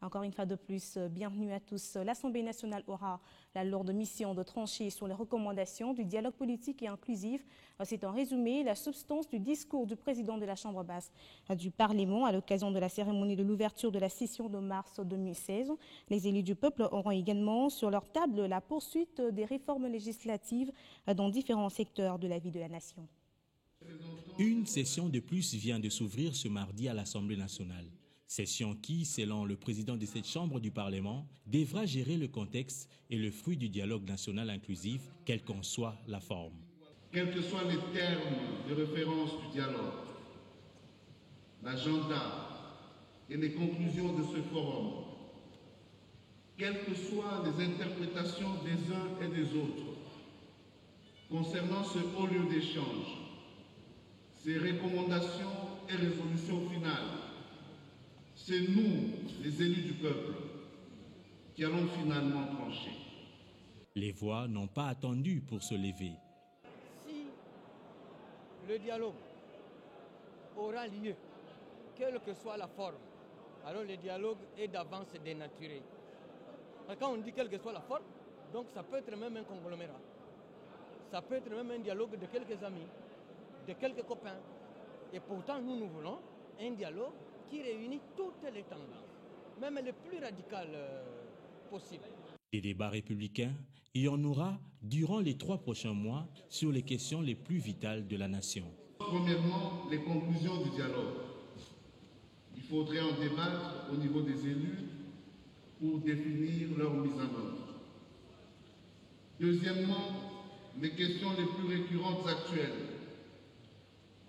Encore une fois de plus, bienvenue à tous. L'Assemblée nationale aura la lourde mission de trancher sur les recommandations du dialogue politique et inclusif. C'est en résumé la substance du discours du président de la Chambre basse du Parlement à l'occasion de la cérémonie de l'ouverture de la session de mars 2016. Les élus du peuple auront également sur leur table la poursuite des réformes législatives dans différents secteurs de la vie de la nation. Une session de plus vient de s'ouvrir ce mardi à l'Assemblée nationale. Session qui, selon le président de cette chambre du Parlement, devra gérer le contexte et le fruit du dialogue national inclusif, quelle qu'en soit la forme. Quels que soient les termes de référence du dialogue, l'agenda et les conclusions de ce forum, quelles que soient les interprétations des uns et des autres concernant ce haut lieu d'échange, ces recommandations et résolutions finales, c'est nous, les élus du peuple, qui allons finalement trancher. Les voix n'ont pas attendu pour se lever. Si le dialogue aura lieu, quelle que soit la forme, alors le dialogue est d'avance dénaturé. Quand on dit quelle que soit la forme, donc ça peut être même un conglomérat. Ça peut être même un dialogue de quelques amis, de quelques copains. Et pourtant, nous voulons un dialogue qui réunit toutes les tendances, même les plus radicales possibles. Des débats républicains, il y en aura durant les 3 prochains mois sur les questions les plus vitales de la nation. Premièrement, les conclusions du dialogue. Il faudrait en débattre au niveau des élus pour définir leur mise en œuvre. Deuxièmement, les questions les plus récurrentes actuelles.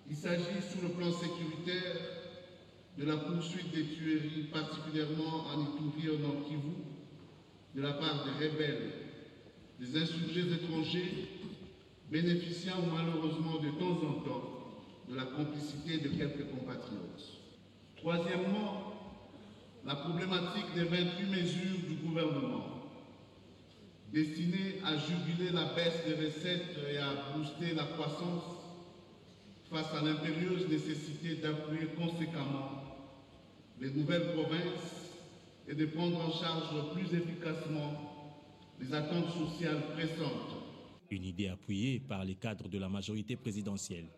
Il s'agit sur le plan sécuritaire de la poursuite des tueries, particulièrement en Ituri et au Nord Kivu, de la part des rebelles, des insurgés étrangers, bénéficiant malheureusement de temps en temps de la complicité de quelques compatriotes. Troisièmement, la problématique des 28 mesures du gouvernement destinées à juguler la baisse des recettes et à booster la croissance face à l'impérieuse nécessité d'appuyer conséquemment les nouvelles provinces et de prendre en charge plus efficacement les attentes sociales pressantes. Une idée appuyée par les cadres de la majorité présidentielle.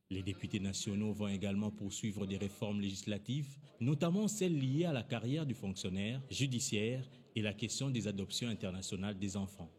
Les députés nationaux vont également poursuivre des réformes législatives, notamment celles liées à la carrière du fonctionnaire, judiciaire et la question des adoptions internationales des enfants.